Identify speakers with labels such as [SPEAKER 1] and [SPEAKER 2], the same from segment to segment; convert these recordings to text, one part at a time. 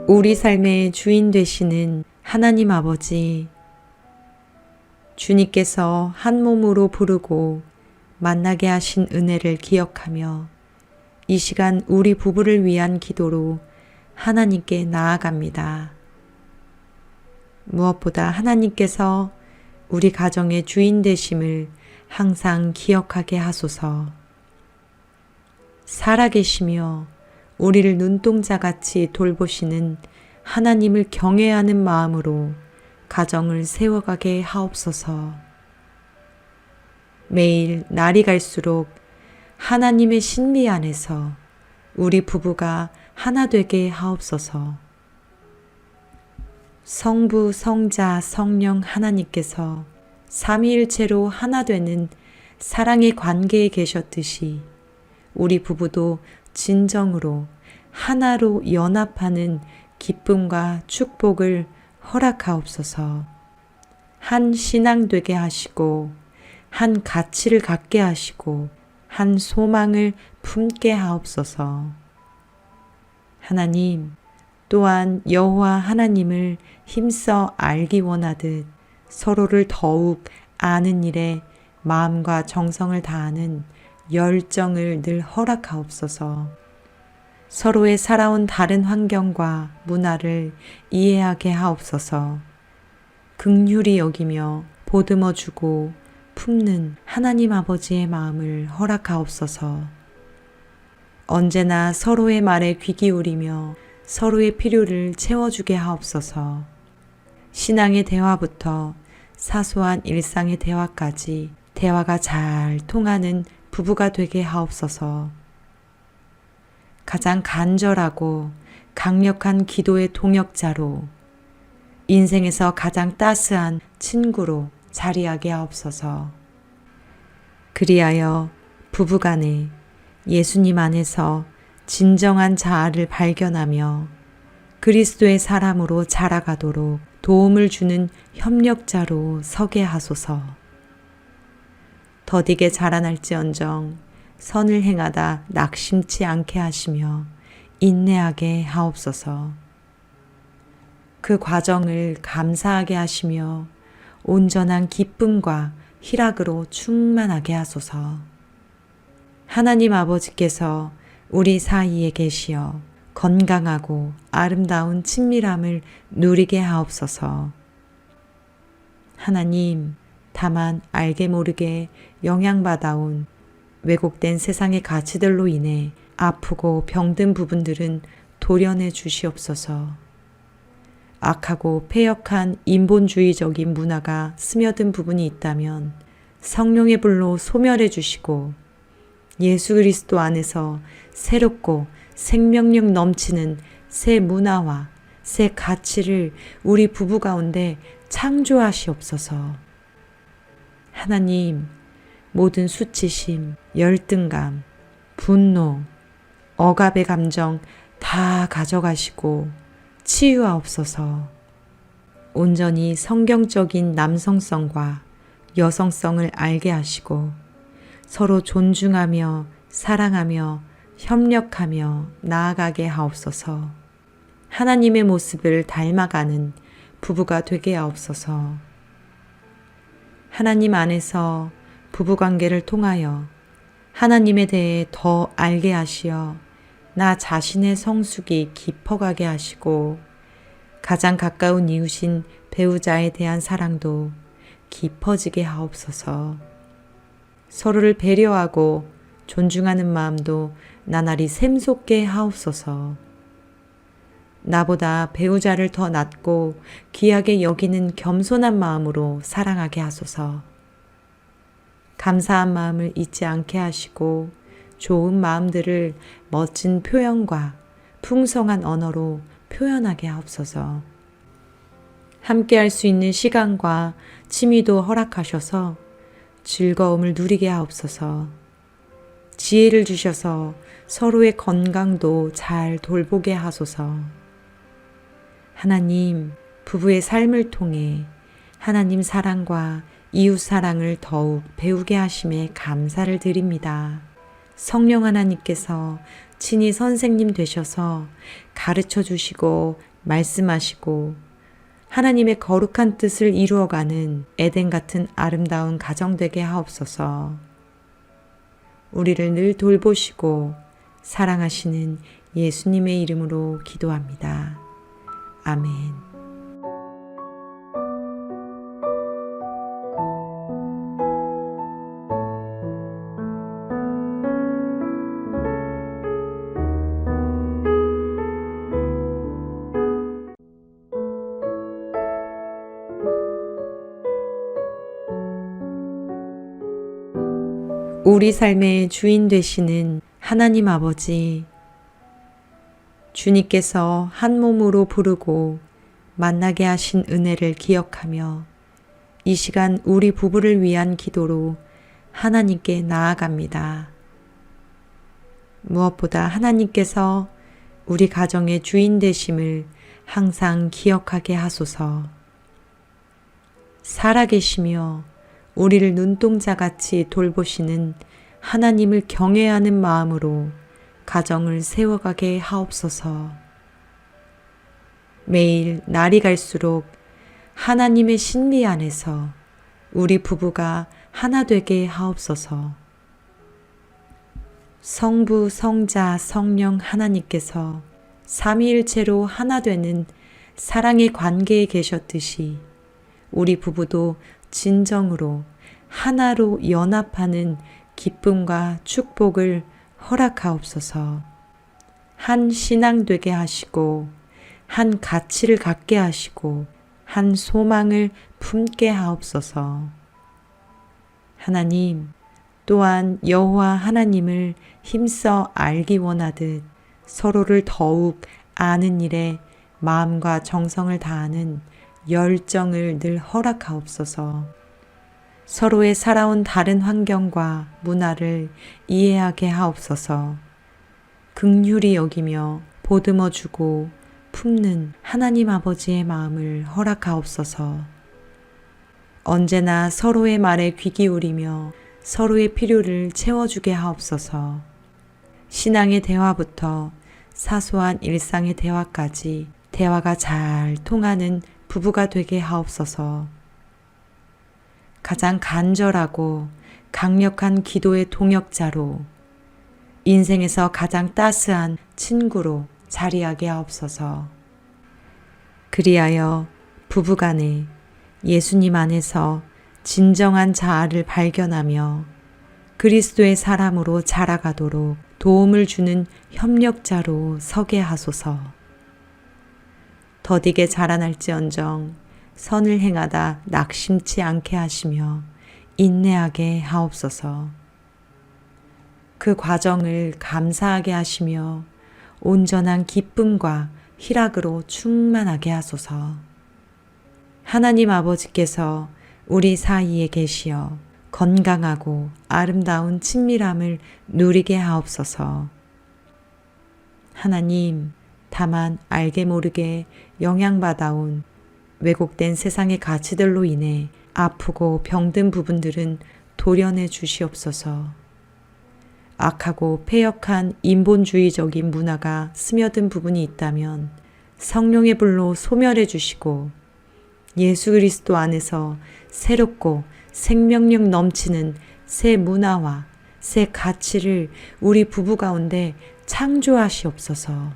[SPEAKER 1] 우리 삶의 주인 되시는 하나님 아버지, 주님께서 한 몸으로 부르고 만나게 하신 은혜를 기억하며 이 시간 우리 부부를 위한 기도로 하나님께 나아갑니다. 무엇보다 하나님께서 우리 가정의 주인 되심을 항상 기억하게 하소서. 살아계시며 우리를 눈동자같이 돌보시는 하나님을 경외하는 마음으로 가정을 세워가게 하옵소서. 매일 날이 갈수록 하나님의 신비 안에서 우리 부부가 하나 되게 하옵소서. 성부, 성자, 성령 하나님께서 삼위일체로 하나 되는 사랑의 관계에 계셨듯이 우리 부부도 진정으로 하나로 연합하는 기쁨과 축복을 허락하옵소서. 한 신앙 되게 하시고 한 가치를 갖게 하시고 한 소망을 품게 하옵소서. 하나님, 또한 여호와 하나님을 힘써 알기 원하듯 서로를 더욱 아는 일에 마음과 정성을 다하는 열정을 늘 허락하옵소서. 서로의 살아온 다른 환경과 문화를 이해하게 하옵소서. 긍휼히 여기며 보듬어주고 품는 하나님 아버지의 마음을 허락하옵소서. 언제나 서로의 말에 귀 기울이며 서로의 필요를 채워주게 하옵소서. 신앙의 대화부터 사소한 일상의 대화까지 대화가 잘 통하는 부부가 되게 하옵소서. 가장 간절하고 강력한 기도의 동역자로 인생에서 가장 따스한 친구로 자리하게 하옵소서. 그리하여 부부간에 예수님 안에서 진정한 자아를 발견하며 그리스도의 사람으로 자라가도록 도움을 주는 협력자로 서게 하소서. 더디게 자라날지언정 선을 행하다 낙심치 않게 하시며 인내하게 하옵소서. 그 과정을 감사하게 하시며 온전한 기쁨과 희락으로 충만하게 하소서. 하나님 아버지께서 우리 사이에 계시어 건강하고 아름다운 친밀함을 누리게 하옵소서. 하나님, 다만 알게 모르게 영향받아온 왜곡된 세상의 가치들로 인해 아프고 병든 부분들은 도려내 주시옵소서. 악하고 패역한 인본주의적인 문화가 스며든 부분이 있다면 성령의 불로 소멸해 주시고 예수 그리스도 안에서 새롭고 생명력 넘치는 새 문화와 새 가치를 우리 부부 가운데 창조하시옵소서. 하나님, 모든 수치심, 열등감, 분노, 억압의 감정 다 가져가시고 치유하옵소서. 온전히 성경적인 남성성과 여성성을 알게 하시고 서로 존중하며 사랑하며 협력하며 나아가게 하옵소서. 하나님의 모습을 닮아가는 부부가 되게 하옵소서. 하나님 안에서 부부관계를 통하여 하나님에 대해 더 알게 하시어 나 자신의 성숙이 깊어가게 하시고 가장 가까운 이웃인 배우자에 대한 사랑도 깊어지게 하옵소서. 서로를 배려하고 존중하는 마음도 나날이 샘솟게 하옵소서. 나보다 배우자를 더 낫고 귀하게 여기는 겸손한 마음으로 사랑하게 하소서. 감사한 마음을 잊지 않게 하시고 좋은 마음들을 멋진 표현과 풍성한 언어로 표현하게 하옵소서. 함께 할 수 있는 시간과 취미도 허락하셔서 즐거움을 누리게 하옵소서. 지혜를 주셔서 서로의 건강도 잘 돌보게 하소서. 하나님, 부부의 삶을 통해 하나님 사랑과 이웃 사랑을 더욱 배우게 하심에 감사를 드립니다. 성령 하나님께서 친히 선생님 되셔서 가르쳐 주시고 말씀하시고 하나님의 거룩한 뜻을 이루어가는 에덴 같은 아름다운 가정 되게 하옵소서. 우리를 늘 돌보시고 사랑하시는 예수님의 이름으로 기도합니다. 아멘. 우리 삶의 주인 되시는 하나님 아버지, 주님께서 한 몸으로 부르고 만나게 하신 은혜를 기억하며 이 시간 우리 부부를 위한 기도로 하나님께 나아갑니다. 무엇보다 하나님께서 우리 가정의 주인 되심을 항상 기억하게 하소서. 살아계시며 우리를 눈동자같이 돌보시는 하나님을 경외하는 마음으로 가정을 세워가게 하옵소서. 매일 날이 갈수록 하나님의 신비 안에서 우리 부부가 하나 되게 하옵소서. 성부, 성자, 성령 하나님께서 삼위일체로 하나 되는 사랑의 관계에 계셨듯이 우리 부부도 진정으로 하나로 연합하는 기쁨과 축복을 허락하옵소서. 한 신앙 되게 하시고 한 가치를 갖게 하시고 한 소망을 품게 하옵소서. 하나님, 또한 여호와 하나님을 힘써 알기 원하듯 서로를 더욱 아는 일에 마음과 정성을 다하는 열정을 늘 허락하옵소서. 서로의 살아온 다른 환경과 문화를 이해하게 하옵소서. 긍휼히 여기며 보듬어 주고 품는 하나님 아버지의 마음을 허락하옵소서. 언제나 서로의 말에 귀 기울이며 서로의 필요를 채워주게 하옵소서. 신앙의 대화부터 사소한 일상의 대화까지 대화가 잘 통하는 부부가 되게 하옵소서. 가장 간절하고 강력한 기도의 동역자로 인생에서 가장 따스한 친구로 자리하게 하옵소서. 그리하여 부부간에 예수님 안에서 진정한 자아를 발견하며 그리스도의 사람으로 자라가도록 도움을 주는 협력자로 서게 하소서. 더디게 자라날지언정 선을 행하다 낙심치 않게 하시며 인내하게 하옵소서. 그 과정을 감사하게 하시며 온전한 기쁨과 희락으로 충만하게 하소서. 하나님 아버지께서 우리 사이에 계시어 건강하고 아름다운 친밀함을 누리게 하옵소서. 하나님, 다만 알게 모르게 영향받아온 왜곡된 세상의 가치들로 인해 아프고 병든 부분들은 도려내 주시옵소서. 악하고 패역한 인본주의적인 문화가 스며든 부분이 있다면 성령의 불로 소멸해 주시고 예수 그리스도 안에서 새롭고 생명력 넘치는 새 문화와 새 가치를 우리 부부 가운데 창조하시옵소서.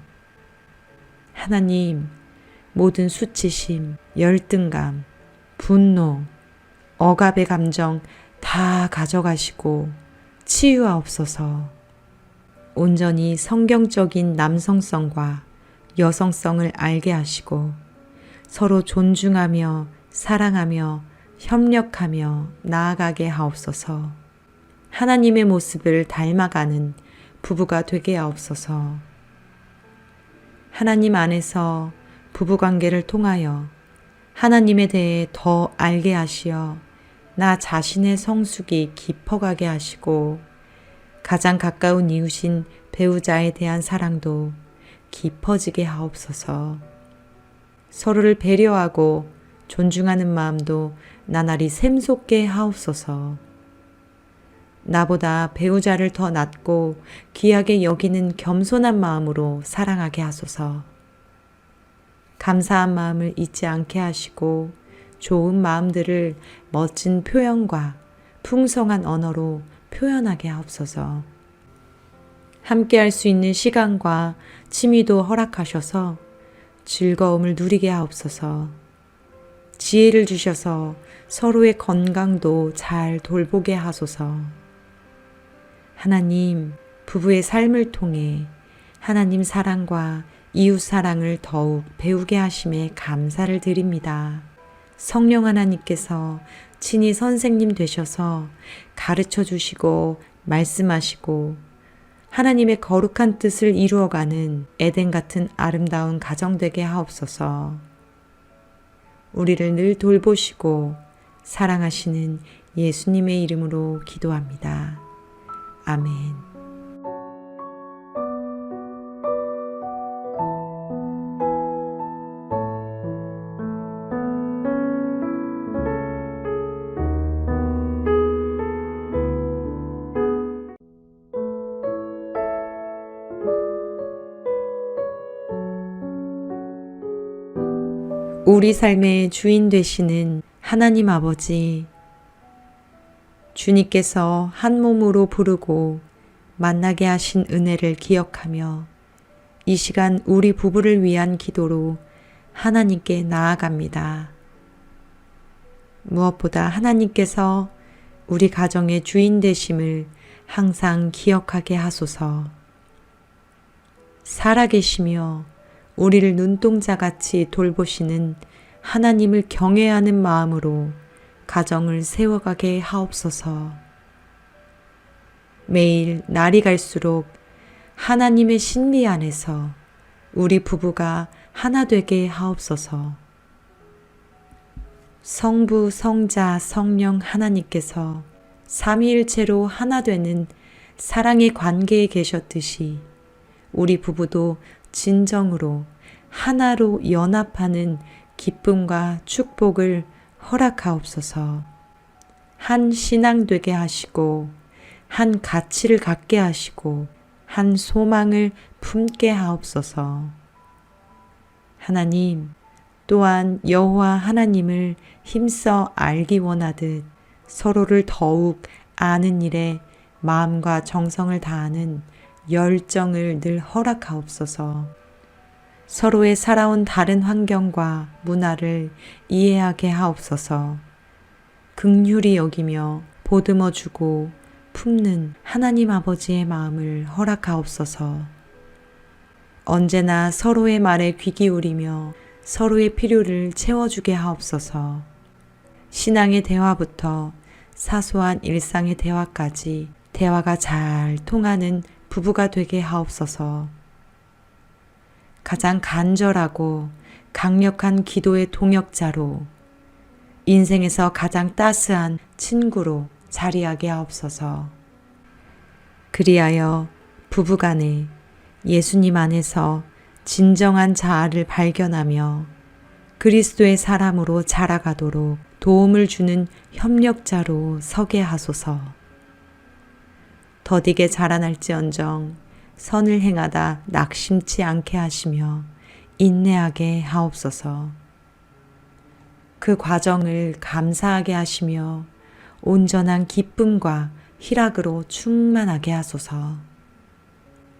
[SPEAKER 1] 하나님, 모든 수치심, 열등감, 분노, 억압의 감정 다 가져가시고 치유하옵소서. 온전히 성경적인 남성성과 여성성을 알게 하시고 서로 존중하며 사랑하며 협력하며 나아가게 하옵소서. 하나님의 모습을 닮아가는 부부가 되게 하옵소서. 하나님 안에서 부부관계를 통하여 하나님에 대해 더 알게 하시어 나 자신의 성숙이 깊어가게 하시고 가장 가까운 이웃인 배우자에 대한 사랑도 깊어지게 하옵소서. 서로를 배려하고 존중하는 마음도 나날이 샘솟게 하옵소서. 나보다 배우자를 더 낫고 귀하게 여기는 겸손한 마음으로 사랑하게 하소서. 감사한 마음을 잊지 않게 하시고 좋은 마음들을 멋진 표현과 풍성한 언어로 표현하게 하옵소서. 함께 할 수 있는 시간과 취미도 허락하셔서 즐거움을 누리게 하옵소서. 지혜를 주셔서 서로의 건강도 잘 돌보게 하소서. 하나님, 부부의 삶을 통해 하나님 사랑과 이웃 사랑을 더욱 배우게 하심에 감사를 드립니다. 성령 하나님께서 친히 선생님 되셔서 가르쳐 주시고 말씀하시고 하나님의 거룩한 뜻을 이루어가는 에덴 같은 아름다운 가정 되게 하옵소서. 우리를 늘 돌보시고 사랑하시는 예수님의 이름으로 기도합니다. 아멘. 우리 삶의 주인 되시는 하나님 아버지, 주님께서 한 몸으로 부르고 만나게 하신 은혜를 기억하며 이 시간 우리 부부를 위한 기도로 하나님께 나아갑니다. 무엇보다 하나님께서 우리 가정의 주인 되심을 항상 기억하게 하소서. 살아계시며 우리를 눈동자같이 돌보시는 하나님을 경외하는 마음으로 가정을 세워가게 하옵소서. 매일 날이 갈수록 하나님의 신비 안에서 우리 부부가 하나 되게 하옵소서. 성부, 성자, 성령 하나님께서 삼위일체로 하나 되는 사랑의 관계에 계셨듯이 우리 부부도 진정으로 하나로 연합하는 기쁨과 축복을 허락하옵소서. 한 신앙 되게 하시고 한 가치를 갖게 하시고 한 소망을 품게 하옵소서. 하나님, 또한 여호와 하나님을 힘써 알기 원하듯 서로를 더욱 아는 일에 마음과 정성을 다하는 열정을 늘 허락하옵소서. 서로의 살아온 다른 환경과 문화를 이해하게 하옵소서. 긍휼히 여기며 보듬어 주고 품는 하나님 아버지의 마음을 허락하옵소서. 언제나 서로의 말에 귀 기울이며 서로의 필요를 채워주게 하옵소서. 신앙의 대화부터 사소한 일상의 대화까지 대화가 잘 통하는 부부가 되게 하옵소서. 가장 간절하고 강력한 기도의 동역자로 인생에서 가장 따스한 친구로 자리하게 하옵소서. 그리하여 부부간에 예수님 안에서 진정한 자아를 발견하며 그리스도의 사람으로 자라가도록 도움을 주는 협력자로 서게 하소서. 더디게 자라날지언정 선을 행하다 낙심치 않게 하시며 인내하게 하옵소서. 그 과정을 감사하게 하시며 온전한 기쁨과 희락으로 충만하게 하소서.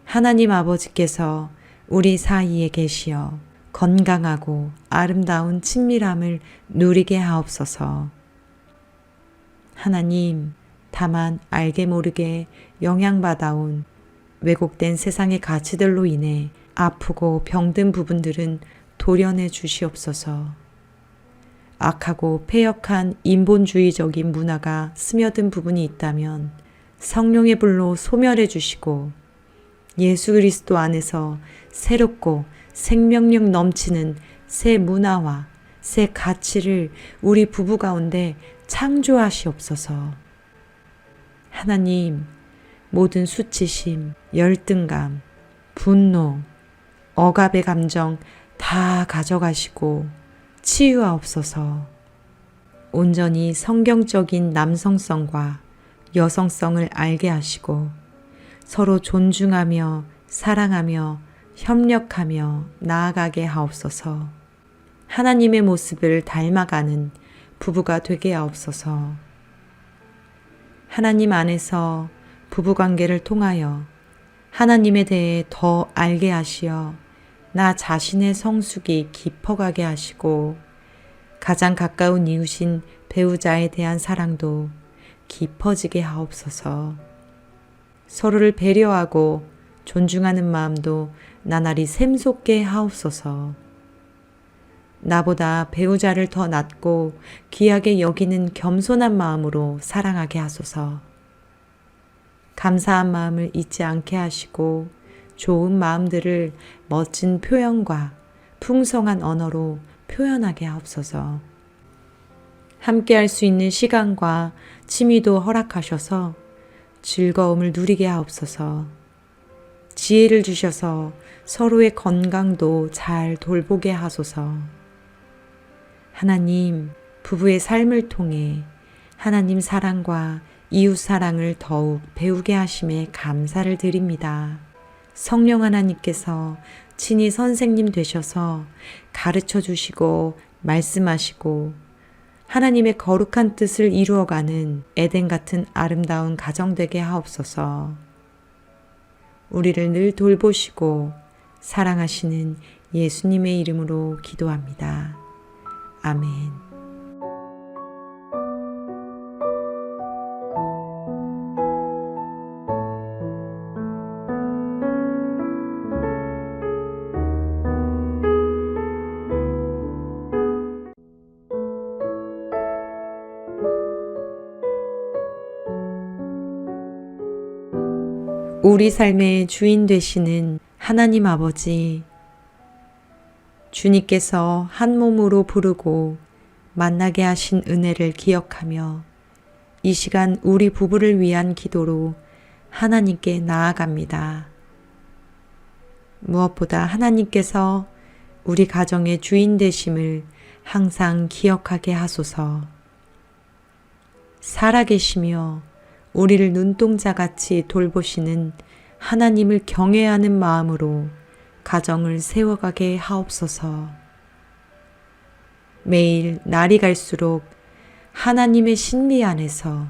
[SPEAKER 1] 하나님 아버지께서 우리 사이에 계시어 건강하고 아름다운 친밀함을 누리게 하옵소서. 하나님, 다만 알게 모르게 영향받아온 왜곡된 세상의 가치들로 인해 아프고 병든 부분들은 도려내 주시옵소서. 악하고 패역한 인본주의적인 문화가 스며든 부분이 있다면 성령의 불로 소멸해 주시고 예수 그리스도 안에서 새롭고 생명력 넘치는 새 문화와 새 가치를 우리 부부 가운데 창조하시옵소서. 하나님, 모든 수치심, 열등감, 분노, 억압의 감정 다 가져가시고 치유하옵소서. 온전히 성경적인 남성성과 여성성을 알게 하시고 서로 존중하며 사랑하며 협력하며 나아가게 하옵소서. 하나님의 모습을 닮아가는 부부가 되게 하옵소서. 하나님 안에서 부부관계를 통하여 하나님에 대해 더 알게 하시어 나 자신의 성숙이 깊어가게 하시고 가장 가까운 이웃인 배우자에 대한 사랑도 깊어지게 하옵소서. 서로를 배려하고 존중하는 마음도 나날이 샘솟게 하옵소서. 나보다 배우자를 더 낫고 귀하게 여기는 겸손한 마음으로 사랑하게 하소서. 감사한 마음을 잊지 않게 하시고 좋은 마음들을 멋진 표현과 풍성한 언어로 표현하게 하옵소서. 함께 할 수 있는 시간과 취미도 허락하셔서 즐거움을 누리게 하옵소서. 지혜를 주셔서 서로의 건강도 잘 돌보게 하소서. 하나님, 부부의 삶을 통해 하나님 사랑과 이웃 사랑을 더욱 배우게 하심에 감사를 드립니다. 성령 하나님께서 친히 선생님 되셔서 가르쳐 주시고 말씀하시고 하나님의 거룩한 뜻을 이루어가는 에덴 같은 아름다운 가정 되게 하옵소서. 우리를 늘 돌보시고 사랑하시는 예수님의 이름으로 기도합니다. 아멘. 우리 삶의 주인 되시는 하나님 아버지, 주님께서 한 몸으로 부르고 만나게 하신 은혜를 기억하며 이 시간 우리 부부를 위한 기도로 하나님께 나아갑니다. 무엇보다 하나님께서 우리 가정의 주인 되심을 항상 기억하게 하소서. 살아계시며 우리를 눈동자같이 돌보시는 하나님을 경외하는 마음으로 가정을 세워가게 하옵소서. 매일 날이 갈수록 하나님의 신비 안에서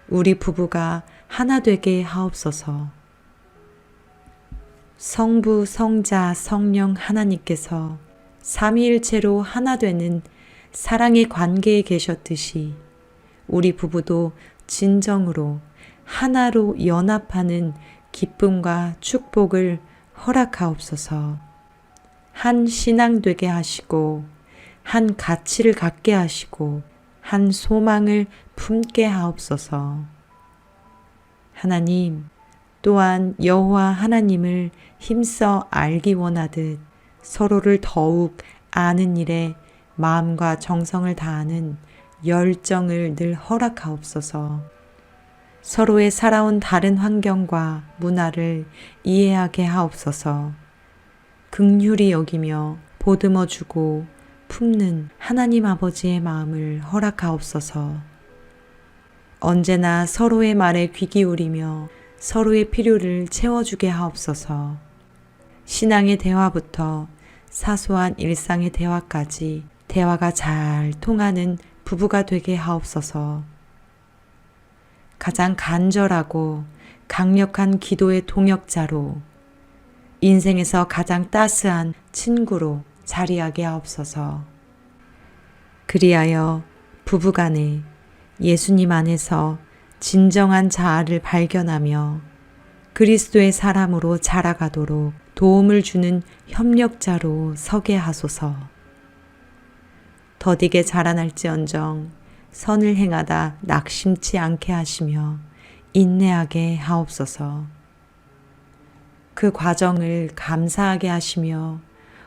[SPEAKER 1] 우리 부부가 하나 되게 하옵소서. 성부, 성자, 성령 하나님께서 삼위일체로 하나 되는 사랑의 관계에 계셨듯이 우리 부부도 진정으로 하나로 연합하는 기쁨과 축복을 허락하옵소서. 한 신앙 되게 하시고 한 가치를 갖게 하시고 한 소망을 품게 하옵소서. 하나님, 또한 여호와 하나님을 힘써 알기 원하듯 서로를 더욱 아는 일에 마음과 정성을 다하는 열정을 늘 허락하옵소서. 서로의 살아온 다른 환경과 문화를 이해하게 하옵소서. 긍휼히 여기며 보듬어주고 품는 하나님 아버지의 마음을 허락하옵소서. 언제나 서로의 말에 귀 기울이며 서로의 필요를 채워주게 하옵소서. 신앙의 대화부터 사소한 일상의 대화까지 대화가 잘 통하는 부부가 되게 하옵소서. 가장 간절하고 강력한 기도의 동역자로 인생에서 가장 따스한 친구로 자리하게 하옵소서. 그리하여 부부간에 예수님 안에서 진정한 자아를 발견하며 그리스도의 사람으로 자라가도록 도움을 주는 협력자로 서게 하소서. 더디게 자라날지언정 선을 행하다 낙심치 않게 하시며 인내하게 하옵소서. 그 과정을 감사하게 하시며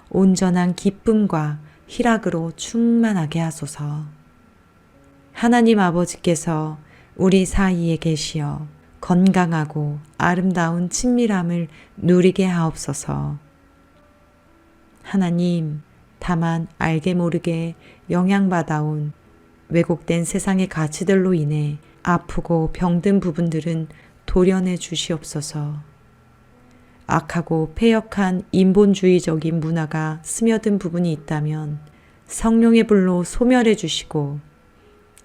[SPEAKER 1] 온전한 기쁨과 희락으로 충만하게 하소서. 하나님 아버지께서 우리 사이에 계시어 건강하고 아름다운 친밀함을 누리게 하옵소서. 하나님, 다만 알게 모르게 영향받아온 왜곡된 세상의 가치들로 인해 아프고 병든 부분들은 도려내 주시옵소서. 악하고 폐역한 인본주의적인 문화가 스며든 부분이 있다면 성령의 불로 소멸해 주시고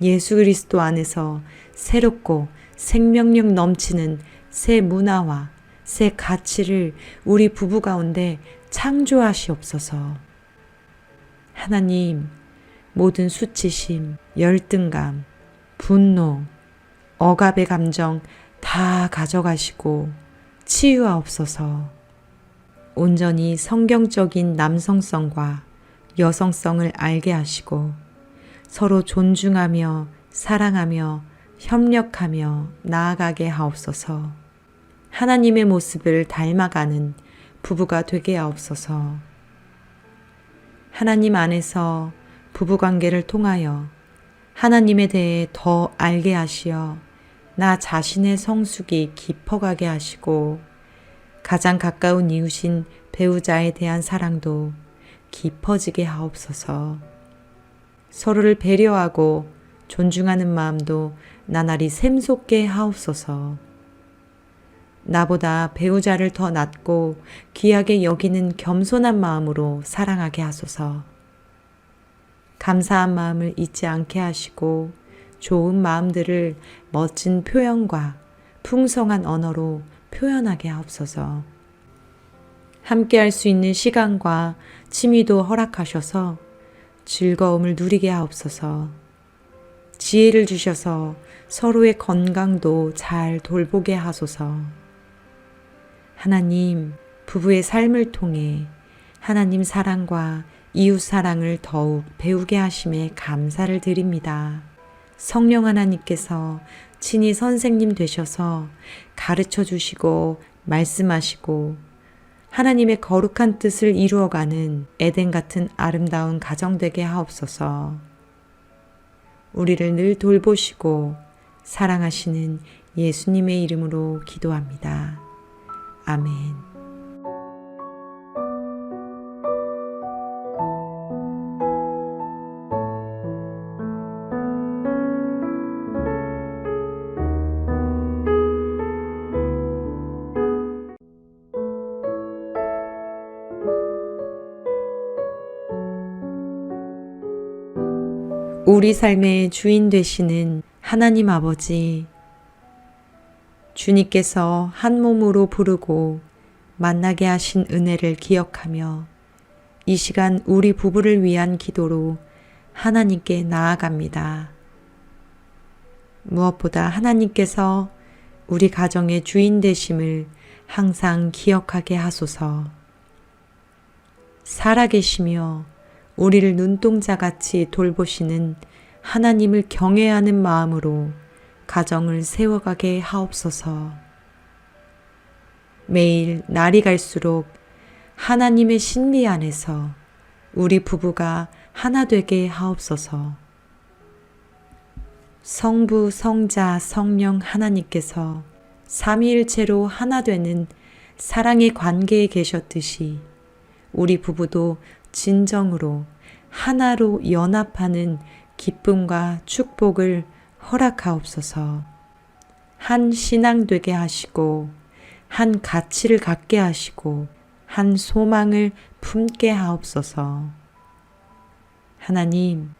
[SPEAKER 1] 예수 그리스도 안에서 새롭고 생명력 넘치는 새 문화와 새 가치를 우리 부부 가운데 창조하시옵소서. 하나님, 모든 수치심, 열등감, 분노, 억압의 감정 다 가져가시고 치유하옵소서. 온전히 성경적인 남성성과 여성성을 알게 하시고 서로 존중하며 사랑하며 협력하며 나아가게 하옵소서. 하나님의 모습을 닮아가는 부부가 되게 하옵소서. 하나님 안에서 부부관계를 통하여 하나님에 대해 더 알게 하시어 나 자신의 성숙이 깊어가게 하시고 가장 가까운 이웃인 배우자에 대한 사랑도 깊어지게 하옵소서. 서로를 배려하고 존중하는 마음도 나날이 샘솟게 하옵소서. 나보다 배우자를 더 낫고 귀하게 여기는 겸손한 마음으로 사랑하게 하소서. 감사한 마음을 잊지 않게 하시고 좋은 마음들을 멋진 표현과 풍성한 언어로 표현하게 하옵소서. 함께 할 수 있는 시간과 취미도 허락하셔서 즐거움을 누리게 하옵소서. 지혜를 주셔서 서로의 건강도 잘 돌보게 하소서. 하나님, 부부의 삶을 통해 하나님 사랑과 이웃 사랑을 더욱 배우게 하심에 감사를 드립니다. 성령 하나님께서 친히 선생님 되셔서 가르쳐 주시고 말씀하시고 하나님의 거룩한 뜻을 이루어가는 에덴 같은 아름다운 가정 되게 하옵소서. 우리를 늘 돌보시고 사랑하시는 예수님의 이름으로 기도합니다. 아멘. 우리 삶의 주인 되시는 하나님 아버지, 주님께서 한 몸으로 부르고 만나게 하신 은혜를 기억하며 이 시간 우리 부부를 위한 기도로 하나님께 나아갑니다. 무엇보다 하나님께서 우리 가정의 주인 되심을 항상 기억하게 하소서. 살아계시며 우리를 눈동자같이 돌보시는 하나님을 경외하는 마음으로 가정을 세워가게 하옵소서. 매일 날이 갈수록 하나님의 신비 안에서 우리 부부가 하나 되게 하옵소서. 성부, 성자, 성령 하나님께서 삼위일체로 하나 되는 사랑의 관계에 계셨듯이 우리 부부도 진정으로 하나로 연합하는 기쁨과 축복을 허락하옵소서. 한 신앙 되게 하시고 한 가치를 갖게 하시고 한 소망을 품게 하옵소서. 하나님,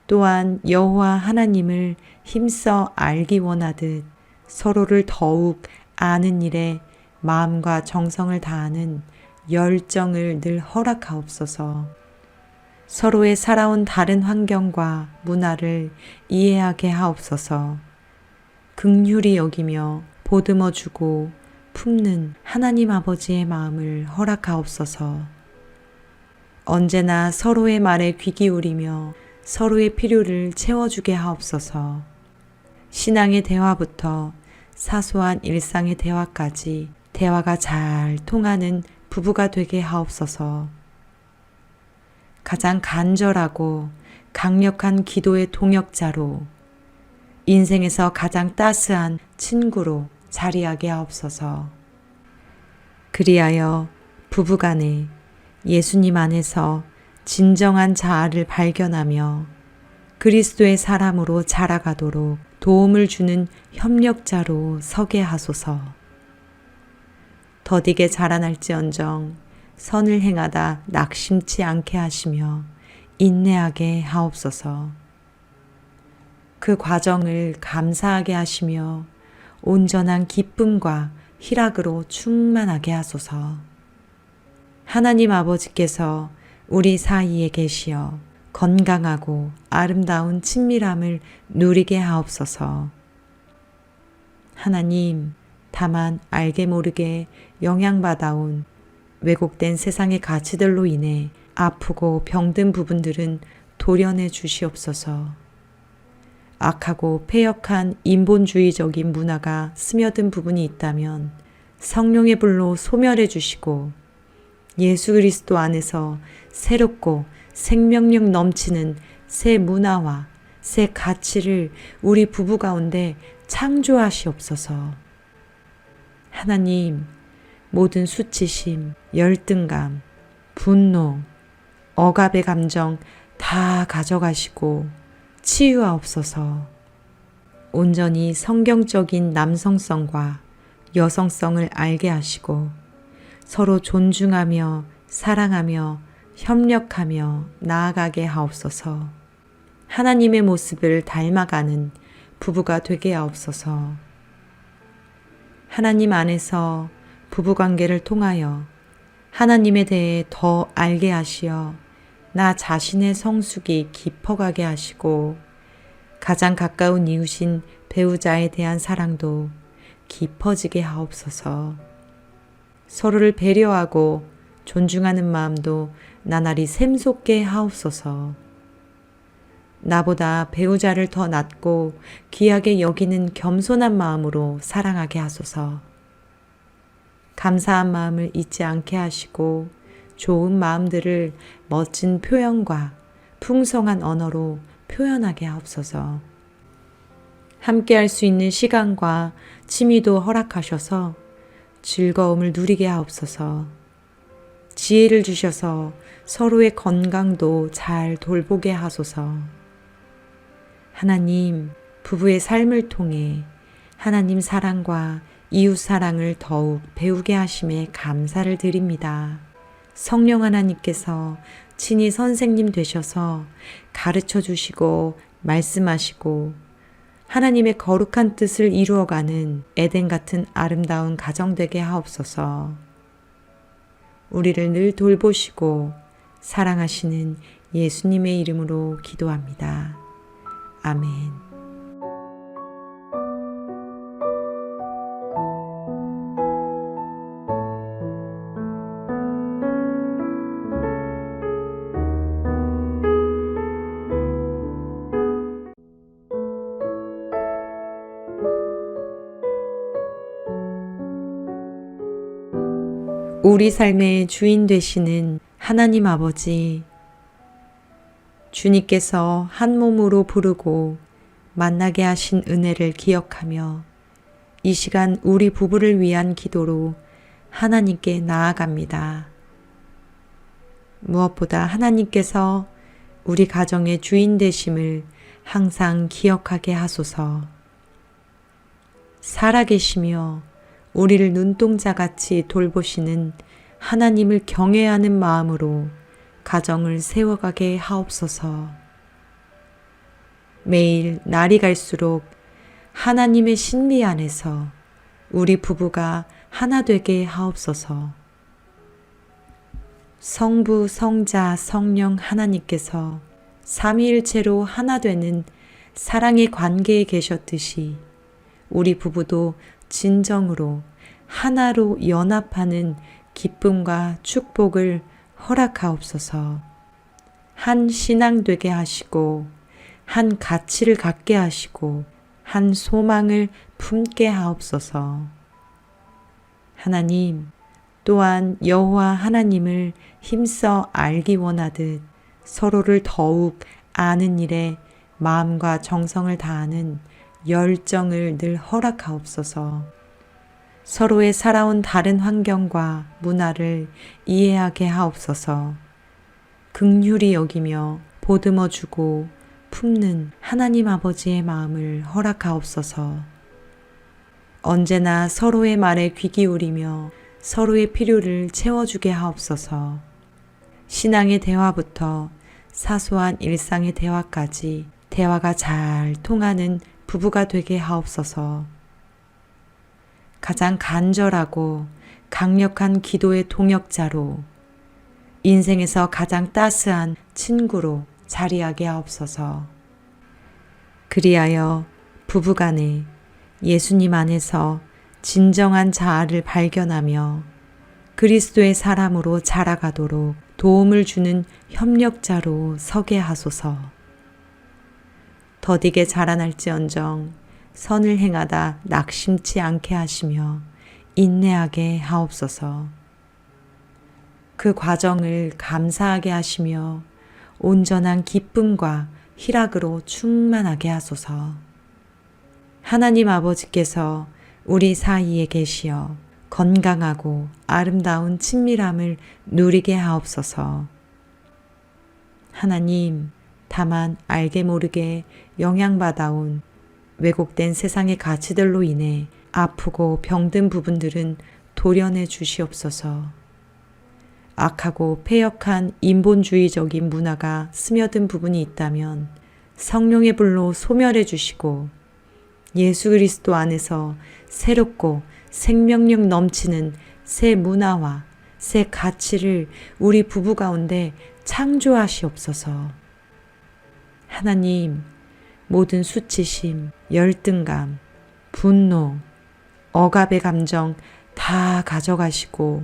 [SPEAKER 1] 또한 여호와 하나님을 힘써 알기 원하듯 서로를 더욱 아는 일에 마음과 정성을 다하는 열정을 늘 허락하옵소서. 서로의 살아온 다른 환경과 문화를 이해하게 하옵소서. 긍휼히 여기며 보듬어 주고 품는 하나님 아버지의 마음을 허락하옵소서. 언제나 서로의 말에 귀 기울이며 서로의 필요를 채워주게 하옵소서. 신앙의 대화부터 사소한 일상의 대화까지 대화가 잘 통하는 부부가 되게 하옵소서. 가장 간절하고 강력한 기도의 동역자로 인생에서 가장 따스한 친구로 자리하게 하옵소서. 그리하여 부부간에 예수님 안에서 진정한 자아를 발견하며 그리스도의 사람으로 자라가도록 도움을 주는 협력자로 서게 하소서. 더디게 자라날지언정 선을 행하다 낙심치 않게 하시며 인내하게 하옵소서. 그 과정을 감사하게 하시며 온전한 기쁨과 희락으로 충만하게 하소서. 하나님 아버지께서 우리 사이에 계시어 건강하고 아름다운 친밀함을 누리게 하옵소서. 하나님, 다만 알게 모르게 영향받아온 왜곡된 세상의 가치들로 인해 아프고 병든 부분들은 도려내 주시옵소서. 악하고 패역한 인본주의적인 문화가 스며든 부분이 있다면 성령의 불로 소멸해 주시고 예수 그리스도 안에서 새롭고 생명력 넘치는 새 문화와 새 가치를 우리 부부 가운데 창조하시옵소서. 하나님, 모든 수치심, 열등감, 분노, 억압의 감정 다 가져가시고 치유하옵소서. 온전히 성경적인 남성성과 여성성을 알게 하시고 서로 존중하며 사랑하며 협력하며 나아가게 하옵소서. 하나님의 모습을 닮아가는 부부가 되게 하옵소서. 하나님 안에서 부부관계를 통하여 하나님에 대해 더 알게 하시어 나 자신의 성숙이 깊어가게 하시고 가장 가까운 이웃인 배우자에 대한 사랑도 깊어지게 하옵소서. 서로를 배려하고 존중하는 마음도 나날이 샘솟게 하옵소서. 나보다 배우자를 더 낫고 귀하게 여기는 겸손한 마음으로 사랑하게 하소서. 감사한 마음을 잊지 않게 하시고 좋은 마음들을 멋진 표현과 풍성한 언어로 표현하게 하옵소서. 함께 할 수 있는 시간과 취미도 허락하셔서 즐거움을 누리게 하옵소서. 지혜를 주셔서 서로의 건강도 잘 돌보게 하소서. 하나님, 부부의 삶을 통해 하나님 사랑과 이웃 사랑을 더욱 배우게 하심에 감사를 드립니다. 성령 하나님께서 친히 선생님 되셔서 가르쳐 주시고 말씀하시고 하나님의 거룩한 뜻을 이루어가는 에덴 같은 아름다운 가정 되게 하옵소서. 우리를 늘 돌보시고 사랑하시는 예수님의 이름으로 기도합니다. 아멘. 우리 삶의 주인 되시는 하나님 아버지, 주님께서 한 몸으로 부르고 만나게 하신 은혜를 기억하며 이 시간 우리 부부를 위한 기도로 하나님께 나아갑니다. 무엇보다 하나님께서 우리 가정의 주인 되심을 항상 기억하게 하소서. 살아계시며 우리를 눈동자같이 돌보시는 하나님을 경외하는 마음으로 가정을 세워가게 하옵소서. 매일 날이 갈수록 하나님의 신비 안에서 우리 부부가 하나 되게 하옵소서. 성부, 성자, 성령 하나님께서 삼위일체로 하나 되는 사랑의 관계에 계셨듯이 우리 부부도 진정으로 하나로 연합하는 기쁨과 축복을 허락하옵소서. 한 신앙 되게 하시고 한 가치를 갖게 하시고 한 소망을 품게 하옵소서. 하나님, 또한 여호와 하나님을 힘써 알기 원하듯 서로를 더욱 아는 일에 마음과 정성을 다하는 열정을 늘 허락하옵소서. 서로의 살아온 다른 환경과 문화를 이해하게 하옵소서. 긍휼히 여기며 보듬어 주고 품는 하나님 아버지의 마음을 허락하옵소서. 언제나 서로의 말에 귀 기울이며 서로의 필요를 채워주게 하옵소서. 신앙의 대화부터 사소한 일상의 대화까지 대화가 잘 통하는 부부가 되게 하옵소서. 가장 간절하고 강력한 기도의 동역자로, 인생에서 가장 따스한 친구로 자리하게 하옵소서. 그리하여 부부간에 예수님 안에서 진정한 자아를 발견하며 그리스도의 사람으로 자라가도록 도움을 주는 협력자로 서게 하소서. 더디게 자라날지언정 선을 행하다 낙심치 않게 하시며 인내하게 하옵소서. 그 과정을 감사하게 하시며 온전한 기쁨과 희락으로 충만하게 하소서. 하나님 아버지께서 우리 사이에 계시어 건강하고 아름다운 친밀함을 누리게 하옵소서. 하나님, 다만 알게 모르게 영향받아온 왜곡된 세상의 가치들로 인해 아프고 병든 부분들은 도려내 주시옵소서. 악하고 패역한 인본주의적인 문화가 스며든 부분이 있다면 성령의 불로 소멸해 주시고 예수 그리스도 안에서 새롭고 생명력 넘치는 새 문화와 새 가치를 우리 부부 가운데 창조하시옵소서. 하나님, 모든 수치심, 열등감, 분노, 억압의 감정 다 가져가시고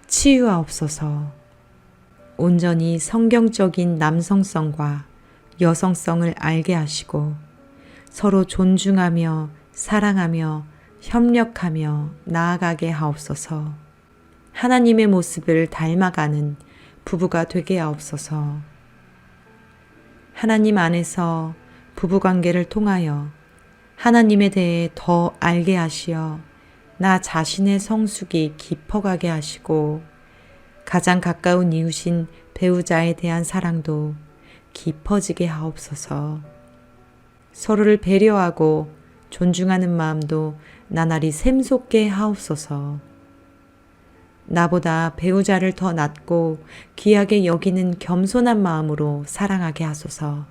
[SPEAKER 1] 치유하옵소서. 온전히 성경적인 남성성과 여성성을 알게 하시고 서로 존중하며 사랑하며 협력하며 나아가게 하옵소서. 하나님의 모습을 닮아가는 부부가 되게 하옵소서. 하나님 안에서 부부관계를 통하여 하나님에 대해 더 알게 하시어 나 자신의 성숙이 깊어가게 하시고 가장 가까운 이웃인 배우자에 대한 사랑도 깊어지게 하옵소서. 서로를 배려하고 존중하는 마음도 나날이 샘솟게 하옵소서. 나보다 배우자를 더 낫고 귀하게 여기는 겸손한 마음으로 사랑하게 하소서.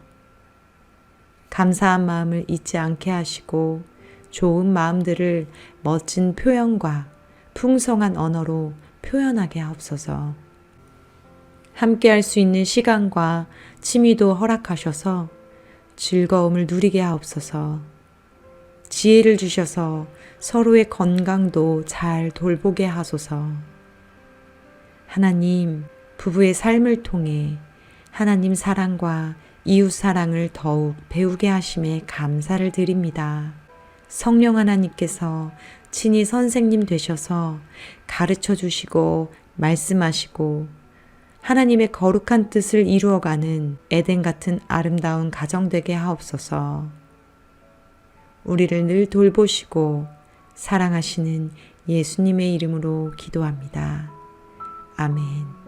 [SPEAKER 1] 감사한 마음을 잊지 않게 하시고 좋은 마음들을 멋진 표현과 풍성한 언어로 표현하게 하옵소서. 함께할 수 있는 시간과 취미도 허락하셔서 즐거움을 누리게 하옵소서. 지혜를 주셔서 서로의 건강도 잘 돌보게 하소서. 하나님, 부부의 삶을 통해 하나님 사랑과 이웃 사랑을 더욱 배우게 하심에 감사를 드립니다. 성령 하나님께서 친히 선생님 되셔서 가르쳐 주시고 말씀하시고 하나님의 거룩한 뜻을 이루어가는 에덴 같은 아름다운 가정 되게 하옵소서. 우리를 늘 돌보시고 사랑하시는 예수님의 이름으로 기도합니다. 아멘.